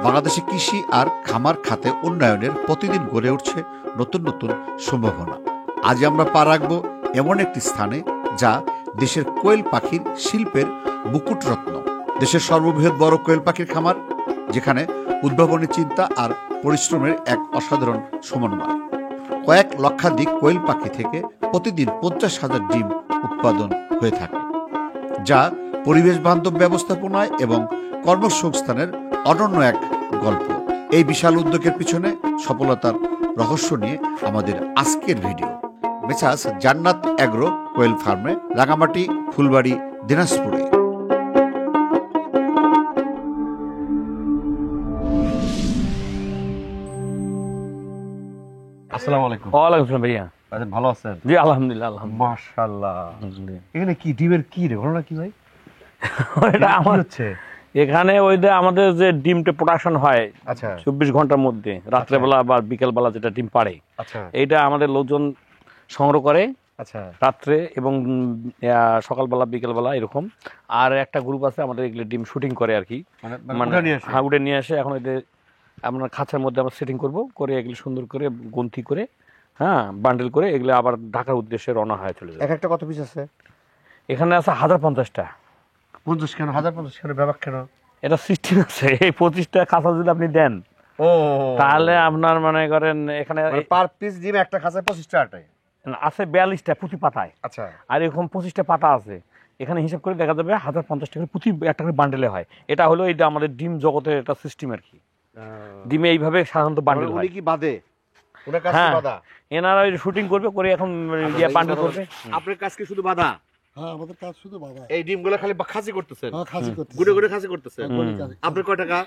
বাংলাদেশে কৃষি আর খামার খাতে উন্নয়নের প্রতিদিন গড়ে উঠছে নতুন নতুন সম্ভাবনা। আজ আমরা পা রাখব এমন একটি স্থানে যা দেশের কোয়েল পাখির শিল্পের মুকুটরত্ন। দেশের সর্ববৃহৎ বড় কোয়েল পাখির খামার, যেখানে উদ্ভাবনী চিন্তা আর পরিশ্রমের এক অসাধারণ সমন্বয়। কয়েক লক্ষাধিক কোয়েল পাখি থেকে প্রতিদিন 50,000 ডিম উৎপাদন হয়ে থাকে, যা পরিবেশ বান্ধব ব্যবস্থাপনায় এবং কর্মসংস্থানের অনন্য এক গল্প। এই বিশাল উদ্যোগের পিছনে সফলতার রহস্য নিয়ে আমাদের আজকের ভিডিও। মেসার্স জান্নাত এগ্রো কোয়েল ফার্মে, রাঙামাটি, ফুলবাড়ি, দিনাজপুরে। আসসালামু আলাইকুম। ওয়ালাইকুম আসসালাম ভাইয়া। আচ্ছা, ভালো আছেন? জি আলহামদুলিল্লাহ আলহামদুলিল্লাহ। মাশাআল্লাহ। এখানে কি ডিমের কি রে, ঘটনা কি ভাই? এটা আমার হচ্ছে এখানে ওই যে আমাদের যে ডিমটা প্রোডাকশন হয় আচ্ছা 24 ঘন্টার মধ্যে, রাত্রেবেলা বা বিকেলবেলা যেটা ডিম পাড়ে, আচ্ছা এইটা আমাদের লোকজন সংগ্রহ করে আচ্ছা রাত্রে এবং সকালবেলা বিকেলবেলা এরকম। আর একটা গ্রুপ আছে আমাদের এগুলো ডিম শুটিং করে আর কি, মানে হ্যাঁ উঠে নিয়ে আসে। এখন এদের আপনার খাঁচার মধ্যে আমরা সেটিং করব, করে এগুলো সুন্দর করে গন্থি করে হ্যাঁ বান্ডেল করে এগুলো আবার ঢাকার উদ্দেশ্যে রওনা হয়ে চলে যায়। এক একটা কত পিস আছে? এখানে আছে 1050টা। 50 কেন? 1050 কেন? ব্যাপার কেন? এটা সিস্টেম আছে। এই 25টা খাঁচা যদি আপনি দেন ও তাহলে আপনার মনে করেন এখানে পার পিস ডিম একটা খাঁচায় 25 টাকায় আছে 42টা প্রতি পাতায়। আচ্ছা আর এরকম 25টা পাতা আছে। এখানে হিসাব করে দেখা যাবে 1050 টাকা প্রতি একটা করে বান্ডেলে হয়। এটা হলো এইটা আমাদের ডিম জগতের একটা সিস্টেম আর কি। ডিমে এইভাবে সাধারণত বান্ডেল হয়। উনি কি বাদে? ওনার কাজ হ্যাঁ, কি বাদা? এনারা শুটিং করবে, করে এখন ইয়ে বান্ডেল করবে। আপনার কাজ কি শুধু বাদা? হ্যাঁ, আমাদের কাজ শুধু বাবা। এই ডিমগুলো খালি খাসি করতেছেন? হ্যাঁ, খাসি করতেছি। গুড়ে গুড়ে খাসি করতেছেন? খাসি। আপনার কয় টাকা?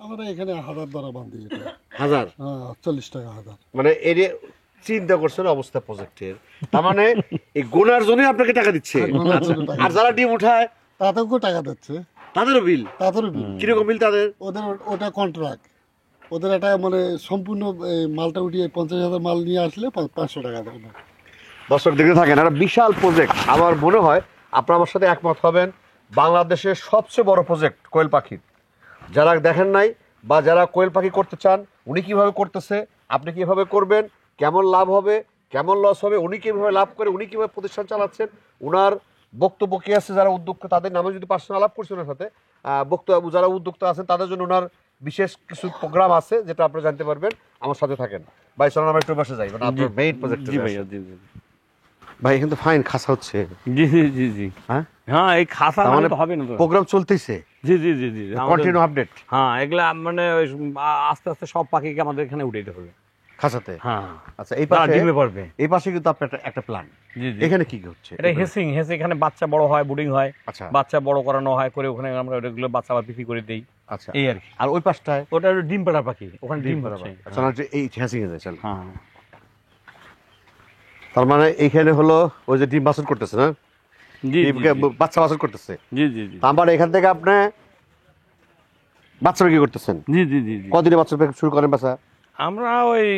আমরা এখানে 1000 দ্বারা বান্ধি এটা। 1000? হ্যাঁ, 40 টাকা 1000। মানে এই যে চিন্তা করছেন অবস্থা প্রজেক্টের, তার মানে এই গোনার জন্য আপনাকে টাকা দিচ্ছে। গোনার জন্য টাকা আর যারা ডিম উঠায় তাদেরকেও টাকা দিচ্ছে, তাদেরও বিল? তাদেরও বিল। কিরকম বিল তাদের? ওদের ওটা কন্ট্রাক্ট। ওদের একটা মানে সম্পূর্ণ মালটা উঠিয়ে 50,000 মাল নিয়ে আসলে 500 টাকা দেয় না। দর্শক দেখতে থাকেন, একটা বিশাল প্রজেক্ট। আমার মনে হয় আপনারা আমার সাথে একমত হবেন, বাংলাদেশের সবচেয়ে বড় প্রজেক্ট কোয়েল পাখির। যারা দেখেন নাই বা যারা কোয়েল পাখি করতে চান, উনি কিভাবে করতেছে, আপনি কিভাবে করবেন, কেমন লাভ হবে, কেমন লস হবে, উনি কিভাবে লাভ করে, উনি কিভাবে প্রতিষ্ঠান চালাচ্ছেন, উনার বক্তব্য কি আছে, যারা উদ্যোক্তা তাদের নামে যদি পার্সোনাল আলাপ করছে ওনার সাথে, বক্তব্য যারা উদ্যোক্তা আছেন তাদের জন্য ওনার বিশেষ কিছু প্রোগ্রাম আছে, যেটা আপনারা জানতে পারবেন। আমার সাথে থাকেন ভাই। চলুন আমরা একটু বসে যাই, মানে আপনার মেইন প্রজেক্ট। জি ভাইয়া, জি জি ভাই কিন্তু ফাইন খাসা হচ্ছে। জি জি জি জি। হ্যাঁ হ্যাঁ, এই খাসা মানে মানে তো হবে না তো। প্রোগ্রাম চলতেছে, জি জি জি জি। Continue update. হ্যাঁ, এগুলা মানে আস্তে আস্তে সব পাখিকে আমাদের এখানে উঠাইতে হবে খাসাতে। হ্যাঁ। আচ্ছা, এই পাশে ডিমে পড়বে। এই পাশে কিন্তু আপনার একটা প্ল্যান। জি জি। এখানে কি হচ্ছে? এটা হেসিং এখানে বাচ্চা বড় হয়, বুডিং হয়, আচ্ছা বাচ্চা বড় করানো হয়, করে ওখানে আমরা ওগুলো বাচ্চা আবার বিক্রি করে দেই। আচ্ছা, এই আর কি। আর ওই পাশটায় ওটা হলো ডিম পাড়া পাখি, ওখানে ডিম পাড়া পাড়া। পাখি। আচ্ছা, না এই হ্যাসিং এ যায় চল। হ্যাঁ, তার মানে এইখানে হলো ওই যে ডিম বাছর করতেছে না, জি জি বাচ্চা বাছর করতেছে। জি জি জি। আমার এখান থেকে আপনি বাচ্চা বিক্রি করতেছেন। জি জি জি জি। কতদিনে বাচ্চা শুরু করেন বাচ্চা? আমরা ওই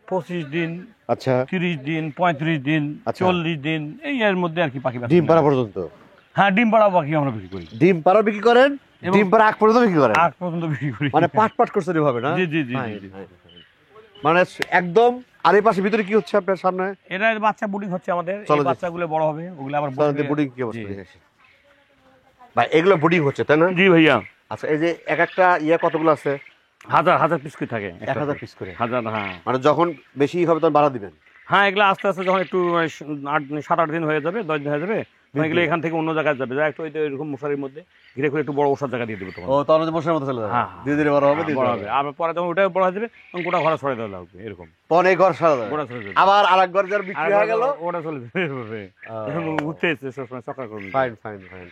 25 দিন, আচ্ছা 30 দিন, 35 দিন, আচ্ছা। 40 দিন, এই এর মধ্যে আর কি পাখি ডিম পাড়া পর্যন্ত? হ্যাঁ, ডিম পাড়া পাখি আমরা বিক্রি করি। ডিম পাড়া বিক্রি করেন? এবং ডিম পাড়া আগ পর্যন্ত বিক্রি করেন? আগ পর্যন্ত বিক্রি করি। মানে পাট পাট করছেন এভাবে না? জি জি জি হ্যাঁ, জি। হ্যাঁ, হ্যাঁ। মানে একদম। আর এই পাশে ভিতরে কি হচ্ছে আপনার সামনে? এটা বাচ্চা বুডিং হচ্ছে আমাদের। চলো এই যাই। বাচ্চাগুলো বড় হবে, ওগুলো আবার বড় হবে। বুডিং কি অবস্থা? জি। ভাই এগুলো বুডিং হচ্ছে তাই না? জি ভাইয়া। আচ্ছা, এই যে এক একটা কতগুলো আছে? হাজার পিস করে থাকে। 1000 পিস করে? হাজার, হ্যাঁ। মানে যখন বেশি হবে তখন বাড়া দিবেন? হ্যাঁ, এগুলো আস্তে আস্তে যখন একটু 7-8 দিন হয়ে যাবে, 10 দিন হয়ে যাবে, তখন এগুলো এখান থেকে অন্য জায়গায় যাবে, যা একটু এরকম মশারির মধ্যে ঘিরে করে একটু বড় ওষার জায়গা দিয়ে দেবো তখন। ও, তখন যে মশার মতো চলে যাবে। হ্যাঁ, ধীরে ধীরে বড় হবে, ধীরে বড় ধীরে হবে। আর পরে যখন ওটা বড় হয়ে যাবে তখন গোটা ঘরে ছড়াই দেওয়া লাগবে এরকম। তখন এই ঘর সারা যাবে, গোটা ছড়াই যাবে। আবার আরেক ঘর যার বিক্রি হয়ে গেল ওটা চলে যাবে এভাবে। উঠতে এসে সবসময় চক্কর করবে। Fine fine fine.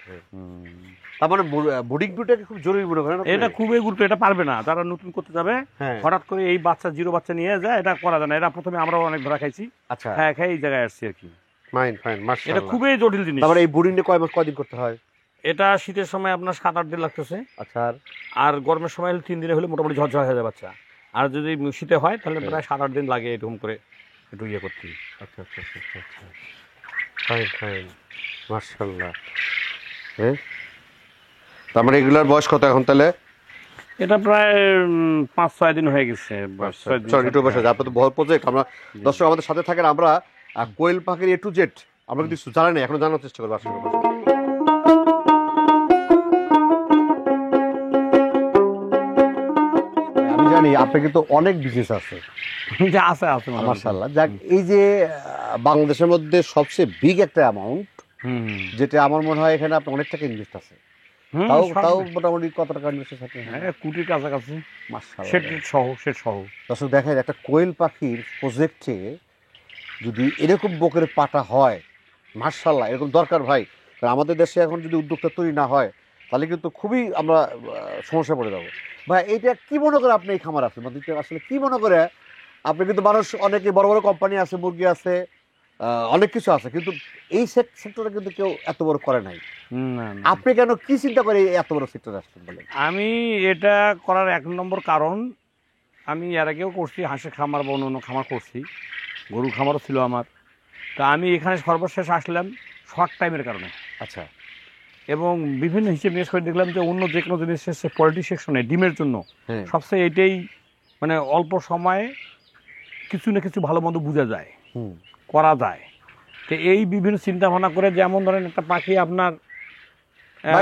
তার মানে বুডিং টুটাকে খুব জরুরি মনে করেন আপনি? এটা খুবই গুরুত্ব। এটা পারবে না যারা নতুন করতে যাবে, হ্যাঁ। হঠাৎ করে এই বাচ্চা জিরো বাচ্চা নিয়ে যায়, এটা করা যায় না। এটা প্রথমে আমরাও অনেক ধরা খাইছি, আচ্ছা হ্যাঁ, খাই এই জায়গায় আসছি আর কি। ফাইন ফাইন, এটা মাশাআল্লাহ। খুবই জটিল জিনিস। তারপরে এই বুডিংটা কয়দিন করতে হয়? এটা শীতের সময় আপনার 7-8 দিন লাগতেছে। আচ্ছা, আর গরমের সময় 3 দিনে হলে মোটামুটি ঝরঝর হয়ে যায় বাচ্চা। আর যদি শীতে হয় তাহলে প্রায় 7-8 দিন লাগে এরকম করে একটু ইয়ে করতে। আচ্ছা আচ্ছা আচ্ছা আচ্ছা, ফাইন ফাইন, মাশাআল্লাহ। হ্যাঁ, তার মানে এগুলার বয়স কত এখন তাহলে? এটা প্রায় 5-6 দিন হয়ে গেছে। একটু বসে যায়, আপনার তো বড় প্রজেক্ট। আমরা দর্শক আমাদের সাথে থাকেন, আমরা কোয়েল পাখির A to Z আমরা কিন্তু কিছু জানি না, এখন জানার চেষ্টা করবো আসলে। আমি জানি আপনার কিন্তু অনেক বিজনেস আছে, আছে আছে মাশাআল্লাহ। যাক, এই যে বাংলাদেশের মধ্যে সবচেয়ে বিগ একটা অ্যামাউন্ট, যেটা আমার মনে হয় এখানে আপনার অনেক টাকা ইনভেস্ট আছে, তাও মোটামুটি কত টাকা ইনভেস্ট আছে? কোটির কাছাকাছি, মাশাআল্লাহ। সেট সহ। দর্শক দেখেন, একটা কোয়েল পাখির প্রজেক্টে যদি এরকম বকের পাটা হয়, মাশাআল্লাহ, এরকম দরকার ভাই। কারণ আমাদের দেশে এখন যদি উদ্যোক্তা তৈরি না হয় তাহলে কিন্তু খুবই আমরা সমস্যা পড়ে যাবো। ভাই, এইটা কি মনে করে আপনি এই খামার আছে আসলে কি মনে করে আপনি? কিন্তু মানুষ অনেকে বড় বড় কোম্পানি আছে, মুরগি আছে, অনেক কিছু আছে, কিন্তু এই সেক্টরে কিন্তু কেউ এত বড় করে নাই। আপনি কেন, কি চিন্তা করে এত বড় সেক্টরে আসছেন বলেন? আমি এটা করার 1 নম্বর কারণ, আমি এর আগেও করছি হাঁসের খামার বা অন্য খামার করছি, গরু খামারও ছিল আমার। তা আমি এখানে সর্বশেষ আসলাম শর্ট টাইমের কারণে। আচ্ছা। এবং বিভিন্ন হিসেবে নিয়ে করে দেখলাম যে অন্য যে কোনো জিনিস শেষে পোল্ট্রি সেকশনে ডিমের জন্য সবচেয়ে এটাই মানে অল্প সময়ে কিছু না কিছু ভালো মন্দ বোঝা যায়, করা যায়। তো এই বিভিন্ন চিন্তা ভাবনা করে, যেমন ধরেন একটা পাখি আপনার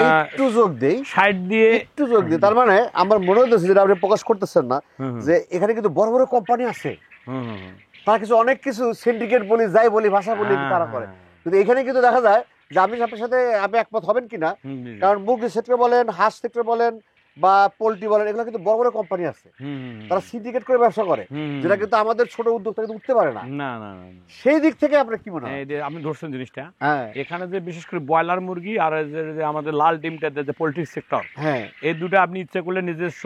একটু যোগ দেই, সাইড দিয়ে একটু যোগ দিই, তার মানে আমার মনে হচ্ছে যেটা আপনি প্রকাশ করতেছেন না, যে এখানে কিন্তু বড় বড় কোম্পানি আছে, তারা কিছু অনেক কিছু সিন্ডিকেট বলি, যাই বলি, ভাষা বলি তারা করে। কিন্তু এখানে কিন্তু দেখা যায় যে, আমি আপনার সাথে আপনি একমত হবেন কিনা, কারণ মুরগি সেক্টর বলেন, হাঁস সেক্টর বলেন বা পোল্ট্রি বলেন, এগুলো কিন্তু বড় বড় কোম্পানি আছে, তারা সিন্ডিকেট করে ব্যবসা করে, যেটা কিন্তু আমাদের ছোট উদ্যোক্তা কিন্তু উঠতে পারে না। সেই দিক থেকে আপনার কি মনে হয়? আপনি ধরছেন জিনিসটা, এখানে যে বিশেষ করে ব্রয়লার মুরগি আর যে আমাদের লাল ডিমটা যে পোল্ট্রি সেক্টর, এই দুটো আপনি ইচ্ছে করলে নিজস্ব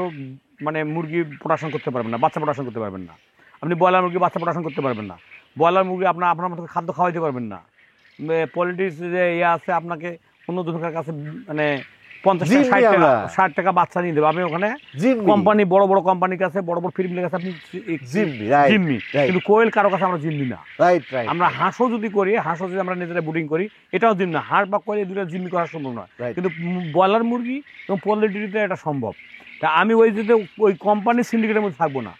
মানে মুরগি প্রোডাকশন করতে পারবেন না, বাচ্চা প্রোডাকশন করতে পারবেন না। আপনি ব্রয়লার মুরগি বাচ্চা প্রোডাকশন করতে পারবেন না, ব্রয়লার মুরগি আপনার মতো খাদ্য খাওয়াইতে পারবেন না। পলিটিক্স যে আছে, আপনাকে অন্য জনের কাছে মানে 50-60 টাকা বাচ্চা নিয়ে দেবে। আপনি ওখানে কোম্পানি, বড় বড় কোম্পানির কাছে, বড় বড় ফিল্মের কাছে আপনি জিম্মি, কিন্তু কোয়েল কারো কাছে আমরা জিম্মি না। আমরা হাঁসও যদি করি, হাঁসও যদি আমরা নিজেরা বুডিং করি, এটাও জিম্মি না। হাঁস বা কোয়েল এই দুটো জিম্মি করা সম্ভব নয়, কিন্তু ব্রয়লার মুরগি এবং পোল্ট্রিতে এটা সম্ভব। তা আমি ওই কোম্পানির সিন্ডিকেটের মধ্যে থাকবো না।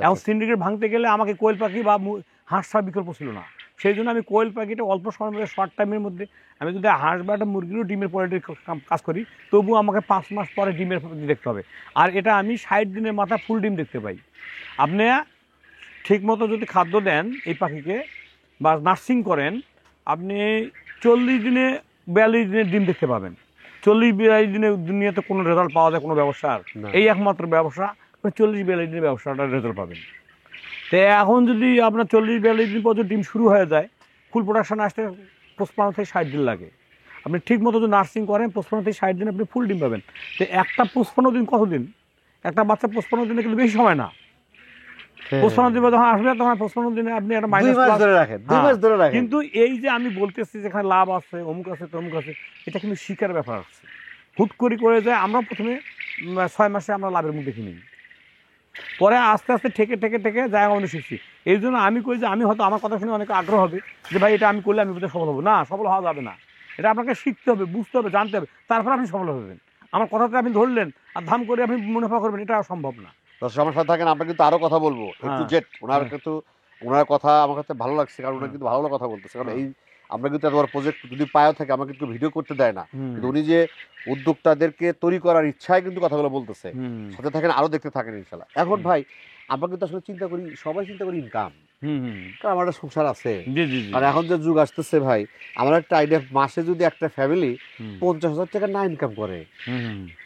এখন সিন্ডিকেট ভাঙতে গেলে আমাকে কোয়েল পাখি বা হাঁস ছাড়া বিকল্প ছিল না। সেই জন্য আমি কোয়েল পাখিটা অল্প সময়ের মধ্যে, শর্ট টাইমের মধ্যে, আমি যদি হাঁস বা একটা মুরগিরও ডিমের পোল্ট্রির কাজ করি, তবুও আমাকে 5 মাস পরে ডিমের দেখতে হবে। আর এটা আমি 60 দিনের মাথায় ফুল ডিম দেখতে পাই। আপনি ঠিকমতো যদি খাদ্য দেন এই পাখিকে বা নার্সিং করেন, আপনি 40 দিনে 42 দিনের ডিম দেখতে পাবেন। 40-42 দিনে দুনিয়াতে কোনো রেজাল্ট পাওয়া যায় কোনো ব্যবসার? এই একমাত্র ব্যবসা 40-42 দিনের ব্যবসাটার রেজাল্ট পাবেন। তো এখন যদি আপনার 40-42 দিন পর্যন্ত ডিম শুরু হয়ে যায়, ফুল প্রোডাকশন আসতে 55 থেকে 60 দিন লাগে। আপনি ঠিক মতো যদি নার্সিং করেন, 55 থেকে 60 দিন আপনি ফুল ডিম পাবেন। তো একটা 55 দিন কতদিন? একটা বাচ্চা 55 দিনে কিন্তু বেশি সময় না। 55 দিন যখন আসবে তখন 55 দিনে আপনি একটা মাইনাস ধরে রাখেন। কিন্তু এই যে আমি বলতেছি যেখানে লাভ আছে, অমুক আছে, তমুক আছে, এটা কিন্তু শিকার ব্যাপার আছে। হুট করে যায়, আমরা প্রথমে 6 মাসে আমরা লাভের মুখ দেখিনি, পরে আস্তে আস্তে ঠেকে জায়গা অনুযায়ী শিখছি। এই জন্য আমি কই যে, আমি হয়তো আমার কথা শুনে অনেক আগ্রহ হবে যে ভাই এটা আমি করলে আমি বোধহয় সফল হবো। না, সফল হওয়া যাবে না। এটা আপনাকে শিখতে হবে, বুঝতে হবে, জানতে হবে, তারপর আপনি সফল হবেন। আমার কথাটা আপনি ধরলেন আর ধাম করে আপনি মুনাফা করবেন, এটা সম্ভব না। আমার সাথে থাকেন, আমরা কিন্তু আরো কথা বলবো। ওনার কথা আমার কাছে ভালো লাগছে, কারণ ওনার কিন্তু ভালো কথা বলতেছে। কারণ এই আমরা কিন্তু এত বড় প্রজেক্ট যদি পায়ও থাকে, আমাকে কিন্তু ভিডিও করতে দেয় না, কিন্তু উনি যে উদ্যোক্তাদেরকে তৈরি করার ইচ্ছায় কিন্তু কথাগুলো বলতেছে। সাথে থাকেন, আরো দেখতে থাকেন ইনশাল্লাহ। এখন ভাই, আমরা কিন্তু আসলে চিন্তা করি, সবাই চিন্তা করি ইনকাম, কারণ আমার একটা সংসার আছে। আর এখন যে যুগ আসতেছে ভাই, আমার একটা আইডিয়া, মাসে যদি একটা ফ্যামিলি 50,000 টাকা না ইনকাম করে,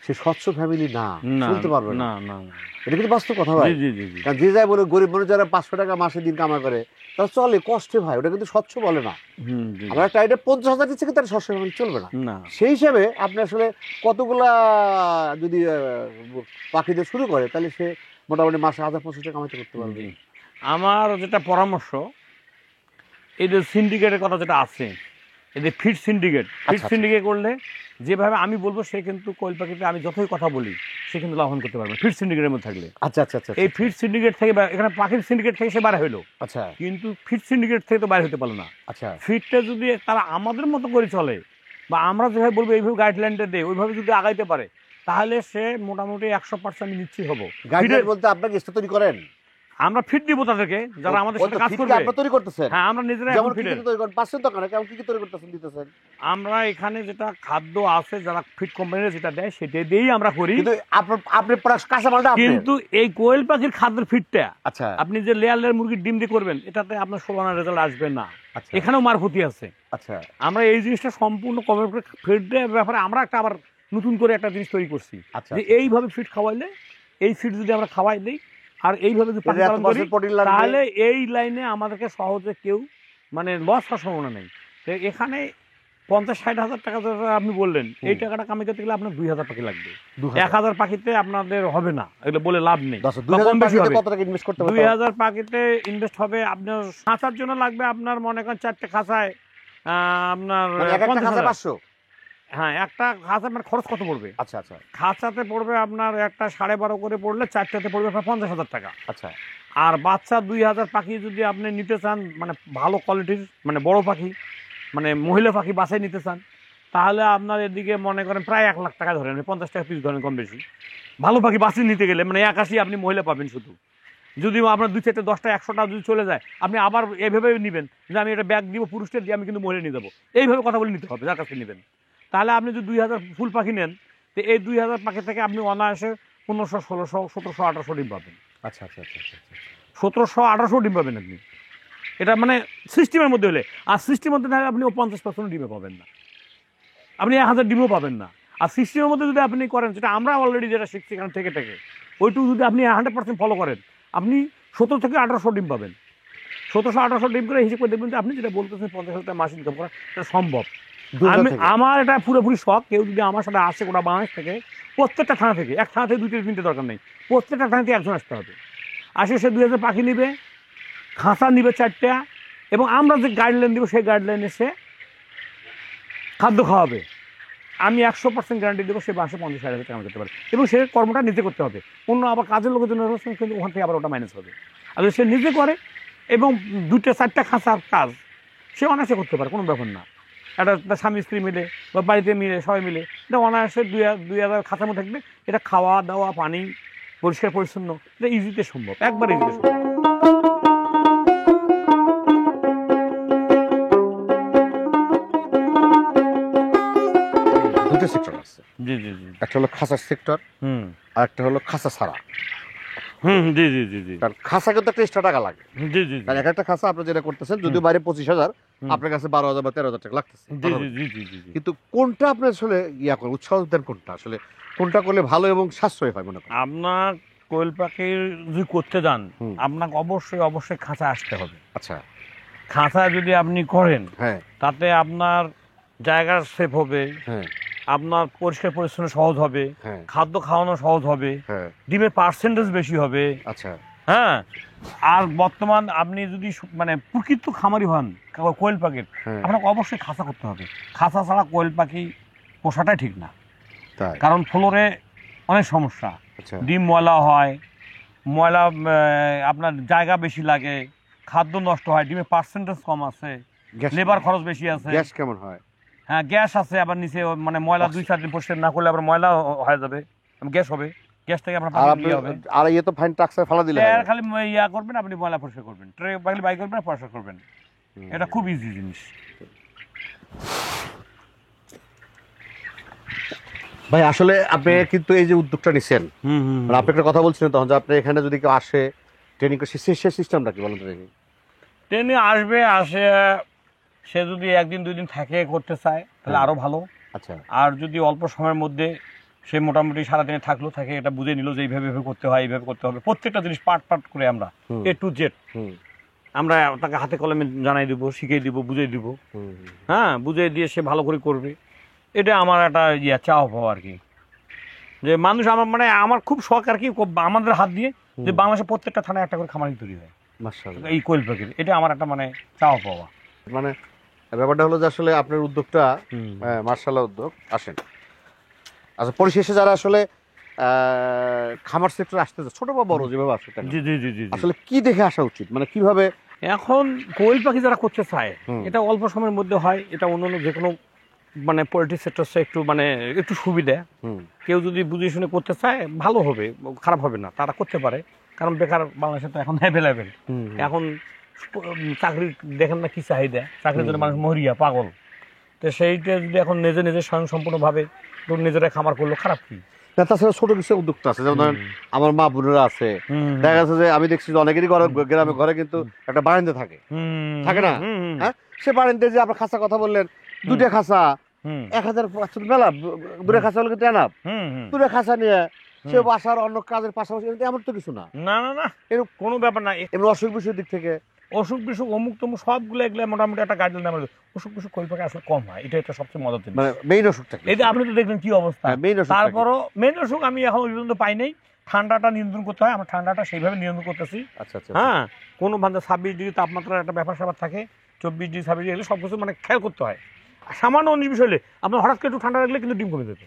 সে স্বচ্ছ ফ্যামিলি না, চলতে পারবে না। এটা কিন্তু বাস্তব কথা ভাই। কারণ যে যাই বলে, গরিব মানুষ যারা 500 টাকা মাসে দিন কামাই করে, তারা চলে কষ্টে ভাই, ওটা কিন্তু স্বচ্ছ বলে না। আমার একটা আইডিয়া, 50,000 দিচ্ছে কিন্তু তার স্বচ্ছ ফ্যামিলি চলবে না। সেই হিসাবে আপনি আসলে কতগুলা যদি পাখিদের শুরু করে, তাহলে সে মোটামুটি মাসে 1,000-1,500 টাকা কামাইতে করতে পারবে। আমার যেটা পরামর্শ, এই যে সিন্ডিকেটের কথা যেটা আছে, এই যে ফিড সিন্ডিকেট করলে যেভাবে আমি বলবো, সে কিন্তু কোয়েল পাখিতে আমি যতই কথা বলি সে কিন্তু লাভবান করতে পারবে ফিড সিন্ডিকেটের মধ্যে থাকলে। এই ফিড সিন্ডিকেট থেকে, এখানে পাখির সিন্ডিকেট থেকে সে বার হইলো, কিন্তু ফিড সিন্ডিকেট থেকে তো বাইরে হতে পারলো না। ফিডটা যদি তারা আমাদের মতো করে চলে, বা আমরা যেভাবে বলবো এইভাবে গাইডলাইনটা দেয় ওইভাবে যদি আগাইতে পারে তাহলে সে মোটামুটি 100% নিশ্চিত হবো। গাইডলাইন বলতে আপনাকে ইস্তা তৈরি করেন? আমরা ফিট দিব তাদেরকে যারা আমাদের সাথে কাজ করবে। আপনি তৈরি করতেছেন? হ্যাঁ, আমরা নিজেরা যেমন ফিট তৈরি করেন পাচ্ছেন দোকানে, কেমন কি তৈরি করতেছেন দিতেছেন? আমরা এখানে যেটা খাদ্য আছে যারা ফিট কোম্পানির যেটা দেয় সেটা দিয়েই আমরা করি, কিন্তু আপনি কাঁচামালটা আপনি। কিন্তু এই কোয়েল পাখির খাদ্যের ফিটটা আচ্ছা আপনি যে লেয়ার মুরগির ডিম দিয়ে করবেন এটাতে আপনার 16 আনার রেজাল্ট আসবে না। আচ্ছা এখানেও মার ক্ষতি আছে। আচ্ছা আমরা এই জিনিসটা সম্পূর্ণ কভার করে ফিটের ব্যাপারে আমরা একটা আবার নতুন করে একটা জিনিস তৈরি করছি আচ্ছা যে এইভাবে ফিট খাওয়াইলে, এই ফিট যদি আমরা খাওয়াই দিই আর এইভাবে যদি পাখি পালন করি তাহলে এই লাইনে আমাদেরকে সহজে কেউ মানে লস হওয়ার সম্ভাবনা নেই। তো এখানে 50-60 হাজার টাকা আপনি বললেন, এই টাকাটা কামাই করতে গেলে আপনার 2000 পাখি লাগবে। 1000 পাখিতে আপনাদের হবে না, এগুলো বলে লাভ নেই। 2000 পাখিতে ইনভেস্ট হবে আপনার খাঁচার জন্য লাগবে আপনার মনে করেন 4টে খাঁচায় আপনার 500। হ্যাঁ, একটা খাঁচা আপনার খরচ কত পড়বে? আচ্ছা আচ্ছা খাঁচাতে পড়বে আপনার একটা 12.5 করে পড়লে 4টাতে পড়বে প্রায় 50,000 টাকা। আচ্ছা আর বাচ্চা 2000 পাখি যদি আপনি নিতে চান মানে ভালো কোয়ালিটির মানে বড় পাখি মানে মহিলা পাখি বাছাই নিতে চান তাহলে আপনার এদিকে মনে করেন প্রায় 1 লাখ টাকা ধরেন, 50 টাকা পিস ধরেন কম বেশি। ভালো পাখি বাছাই নিতে গেলে মানে 81 আপনি মহিলা পাবেন শুধু। যদি আপনার 2-4টা 10টা 100টা যদি চলে যায় আপনি আবার এইভাবে নেবেন যে আমি এটা ব্যাগ দিব পুরুষদের দিয়ে আমি কিন্তু মহিলা নিয়ে যাবো, এইভাবে কথা বলে নিতে হবে যার কাছে নেবেন। তাহলে আপনি যদি 2000 ফুল পাখি নেন তো এই 2000 পাখি থেকে আপনি অনায়াসে 1500, 1600, 1700, 1800 ডিম পাবেন। আচ্ছা আচ্ছা আচ্ছা 1700, 1800 ডিম পাবেন আপনি, এটা মানে সিস্টেমের মধ্যে হলে। আর সিস্টেমের মধ্যে থাকলে আপনি 50% ডিমে পাবেন না, আপনি 1000 ডিমও পাবেন না। আর সিস্টেমের মধ্যে যদি আপনি করেন যেটা আমরা অলরেডি যেটা শিখছি এখানে থেকে ওইটুকু যদি আপনি 100% ফলো করেন আপনি 17 থেকে 1800 ডিম পাবেন। 1700-1800 ডিম করে হিসেবে করে দেখবেন যে আপনি যেটা বলতেছেন 50,000 টাকা মাস ইনকাম করা এটা সম্ভব। আমার এটা পুরোপুরি শখ, কেউ যদি আমার সাথে আসে গোটা বাংলাদেশ থেকে প্রত্যেকটা থানা থেকে, এক থানা থেকে 2-3টে দরকার নেই, প্রত্যেকটা থানা থেকে একজন আসতে হবে। আসে সে 2000 পাখি নিবে, খাঁচা নিবে 4টা, এবং আমরা যে গাইডলাইন দিব সেই গাইডলাইনে সে খাদ্য খাওয়াবে। আমি 100% গ্যারান্টি দেবো সে মাসে 50,000 টাকা করতে পারে, এবং সে কর্মটা নিজে করতে হবে। অন্য আবার কাজের লোকের জন্য কিন্তু ওখান থেকে আবার ওটা মাইনাস হবে। আর সে নিজে করে এবং 2-4টা খাঁচার কাজ সে অনায়াসে করতে পারে, কোনো ব্যাপার না। একটা স্বামী স্ত্রী মিলে বা বাড়িতে মিলে সবাই মিলে এটা অনায়াসে 2000 খাঁচার মধ্যে থাকবে। এটা খাওয়া দাওয়া পানি পরিষ্কার পরিচ্ছন্ন এটা ইজিতে সম্ভব, একবার ইজিতে সম্ভব। দুটো সেক্টর আছে। জি জি জি, একটা হলো খাঁচার সেক্টর, আর একটা হলো খাঁচা ছাড়া। জি জি জি জি, কারণ খাঁচা কিন্তু একটা এক্সট্রা টাকা লাগে। জি জি, কারণ একটা খাঁচা আপনি যেটা করতেছেন যদিও বাইরে 25,000 আপনার কাছে 12,000 বা 13,000 টাকা লাগতেছে, কিন্তু কোনটা আপনি আসলে করেন উৎসাহ দেন কোনটা আসলে, কোনটা করলে ভালো এবং সাশ্রয় হয় মনে করেন? আপনার কোয়েল পাখির যদি করতে যান আপনাকে অবশ্যই খাঁচা আসতে হবে। আচ্ছা, খাঁচা যদি আপনি করেন হ্যাঁ তাতে আপনার জায়গা সেফ হবে, হ্যাঁ আপনার পরিষ্কার পরিচ্ছন্ন সহজ হবে, হ্যাঁ খাদ্য খাওয়ানো সহজ হবে, হ্যাঁ ডিমের পার্সেন্টেজ বেশি হবে। আচ্ছা হ্যাঁ, আর বর্তমান আপনি যদি মানে প্রকৃত খামারি হন কোয়েল পাখির আপনাকে অবশ্যই খাঁচা করতে হবে। খাঁচা ছাড়া কোয়েল পাখি পোষাটাই ঠিক না, তাই কারণ ফ্লোরে অনেক সমস্যা, আচ্ছা ডিম ময়লা হয়, ময়লা আপনার জায়গা বেশি লাগে, খাদ্য নষ্ট হয়, ডিমের পার্সেন্টেজ কম আছে, লেবার খরচ বেশি আছে। গ্যাস কেমন হয়? হ্যাঁ, গ্যাস আছে, আবার নিচে মানে ময়লা 2-4 দিন পরিষ্কার না করলে আবার ময়লা হয়ে যাবে, গ্যাস হবে, গ্যাস থেকে আপনার পানি ইয়ে হবে। আর ইয়ে তো ফাইন ট্রাক্সে ফেলা দিলে আর খালি ইয়া করবেন আপনি ময়লা পরিষ্কার করবেন, ট্রে বাকি বাই করবেন পরিষ্কার করবেন, এটা খুব ইজি জিনিস। ভাই আসলে আপনি কিন্তু এই যে উদ্যোগটা নিছেন, আপনি একটা কথা বলছিলেন তখন যে আপনি এখানে যদি কেউ আসে ট্রেনিং করে সে সিস্টেমটা কি বলেন? ট্রেনে আসে সে যদি 1-2 দিন থাকে করতে চায় তাহলে আরো ভালো। আচ্ছা, আর যদি অল্প সময়ের মধ্যে সে মোটামুটি সারাদিনে থাকে এটা বুঝে নিল যে এইভাবে করতে হয়, এইভাবে করতে হবে, প্রত্যেকটা জিনিস পার্ট করে আমরা A to Z আমরা তাকে হাতে কলমে জানাই দিব, শিখিয়ে দিব, বুঝিয়ে দিব। হ্যাঁ, বুঝিয়ে দিয়ে সে ভালো করে করবে, এটা আমার একটা চাওয়া পাওয়া আর কি। যে মানুষ আমার মানে আমার খুব শখ আর কি আমাদের হাত দিয়ে যে বাংলাদেশের প্রত্যেকটা থানায় একটা করে খামারি তৈরি হয় মাশাআল্লাহ এই কোয়েল পাখির, এটা আমার একটা মানে চাওয়া পাওয়া। মানে ব্যাপারটা হলো যে আসলে আপনার উদ্যোগটা মাশাআল্লাহ উদ্যোগ। আসেন আচ্ছা, পরিশেষে যারা আসলে খামার সেক্টর আসতে ছোট বা বড় যেভাবে আসে জি জি জি জি, আসলে কি দেখে আসা উচিত, মানে কিভাবে? এখন কোয়েল পাখি যারা করতে চায় এটা অল্প সময়ের মধ্যে হয়, এটা অন্য যে কোনো মানে পোল্ট্রি সেক্টর একটু মানে একটু সুবিধা। কেউ যদি বুঝে শুনে করতে চায় ভালো হবে, খারাপ হবে না, তারা করতে পারে। কারণ বেকার বাংলাদেশে তো এখন অ্যাভেলেবেল। এখন চাকরি দেখেন না কি চাহিদা, চাকরির জন্য মানুষ মরিয়া পাগল। তো সেইটা যদি এখন নিজে নিজে স্বয়ংসম্পূর্ণভাবে নিজেরা খামার করলো, খারাপ কি? তাছাড়া ছোট কিছু উদ্যোক্তা আছে, যেমন ধরেন আমার মা বোনেরা আছে, দেখা যাচ্ছে যে আমি দেখছি যে অনেকেরই গ্রামে ঘরে কিন্তু একটা বারান্দা থাকে না? হ্যাঁ, সে বারান্দা যে আপনার খাঁচা কথা বললেন, দুটা খাঁচা 1000 মেলা, দুটা খাঁচা হলে কিন্তু এনাফ। দুটা খাঁচা নিয়ে সে বাসার অন্য কাজের পাশাপাশি এমন তো কিছু না। না না না, এরকম কোনো ব্যাপার না। এমনি অসুখ বিসুখের দিক থেকে অসুখ বিসুখ অমুক তমুক সবগুলো এগুলো মোটামুটি একটা গাইডলাইন আমাদের। অসুখ বিসুখ কোয়েল পাখি আসলে কম হয়, এটা একটা সবচেয়ে মজার জিনিস। মানে মেইন অসুখটা এই যে আপনি তো দেখলেন কি অবস্থা। তারপরও মেইন অসুখ আমি এখন ওই পর্যন্ত পাই নাই। ঠান্ডাটা নিয়ন্ত্রণ করতে হয়, আমরা ঠান্ডাটা সেইভাবে নিয়ন্ত্রণ করতেছি। আচ্ছা আচ্ছা। হ্যাঁ, কোনো ভাবে 26 ডিগ্রি তাপমাত্রার একটা ব্যাপার স্যাপার থাকে, 24 ডিগ্রি 26 ডিগ্রি, সব কিছু মানে খেয়াল করতে হয়। সামান্য 19 বিষয় হলে আপনার হঠাৎ করে একটু ঠান্ডা লাগলে কিন্তু ডিম কমে যেত।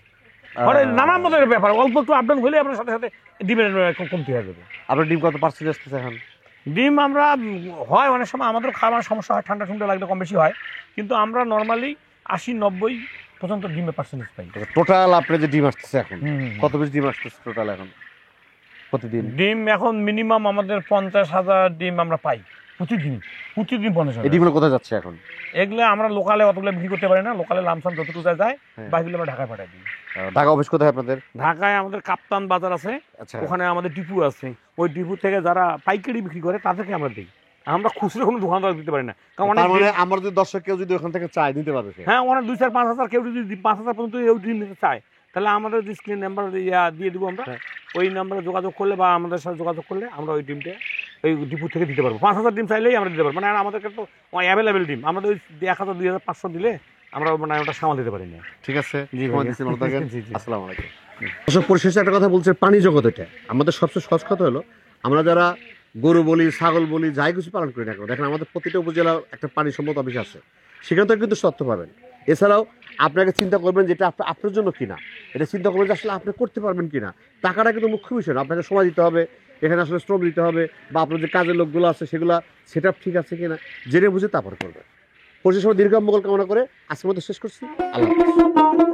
নানান মতের ব্যাপার, অল্প একটু আপডাউন হলে আপনার সাথে সাথে ডিমের কমতে হয়ে যাবে। আপনার ডিম কত পার্সেন্ট আসতেছে এখন? ডিম আমরা হয় অনেক সময় আমাদের খাওয়ার সমস্যা হয়, ঠান্ডা ঠান্ডা লাগলে কম বেশি হয়, কিন্তু আমরা নর্মালি 80-90 পর্যন্ত ডিমের পার্সেন্টেজ পাই। টোটাল আপনার যে ডিম আসতেছে এখন কত বেশি ডিম আসতেছে টোটাল এখন প্রতিদিন? ডিম এখন মিনিমাম আমাদের 50,000 ডিম আমরা পাই প্রতিদিন 50,000। ডিমগুলো কোথায় যাচ্ছে এখন? এগুলো আমরা লোকালে অতগুলো বিক্রি করতে পারি না, লোকালে লামসাম যতটুকু যায় বাকিগুলো আমরা ঢাকায় পাঠাই দিই। ঢাকা অফিস কোথায় আপনাদের? ঢাকায় আমাদের কাপ্তান বাজার আছে, ওখানে আমাদের ডিপু আছে। ওই ডিপু থেকে যারা পাইকারি বিক্রি করে তাদেরকে আমরা দিই। আমরা খুচরো কোনো দোকানদার দিতে পারি না, কারণ আমার যদি দর্শক কেউ যদি ওখান থেকে চায় দিতে পারবে। হ্যাঁ, অনেক 2-4-5 কেউ যদি 5,000 পর্যন্ত ডিম নিতে চায়, তাহলে আমাদের যে স্ক্রিন নাম্বার দিয়ে দিব আমরা, ওই নাম্বারে যোগাযোগ করলে বা আমাদের সাথে যোগাযোগ করলে আমরা ওই ডিমটা ওই ডিপু থেকে দিতে পারবো। 5,000 ডিম চাইলেই আমরা দিতে পারবো। মানে আমাদেরকে তো অ্যাভেলেবেল ডিম, আমাদের ওই 1,000, 2,500 দিলে আমরা মানে ওটা সামাল দিতে পারি না। ঠিক আছে, আসসালামু আলাইকুম। পরিশেষে একটা কথা বলছে, পানি জগৎ এটা আমাদের সবচেয়ে সহজ কথা হলো, আমরা যারা গরু বলি, ছাগল বলি, যাই কিছু পালন করি না কেন, দেখেন আমাদের প্রতিটা উপজেলা একটা পানি সম্পদ অফিস আছে, সেখান থেকে কিন্তু তথ্য পাবেন। এছাড়াও আপনাকে চিন্তা করবেন যেটা আপনার জন্য কিনা, এটা চিন্তা করবেন যে আসলে আপনি করতে পারবেন কিনা। টাকাটা কিন্তু মুখ্য বিষয় না, আপনাকে সময় দিতে হবে, এখানে আসলে শ্রম দিতে হবে, বা আপনার যে কাজের লোকগুলো আছে সেগুলো সেট আপ ঠিক আছে কিনা জেনে বুঝে তারপরে করবেন। পরিশেষে দীর্ঘ মঙ্গল কামনা করে আজকের মতো শেষ করছি। আল্লাহ হাফেজ।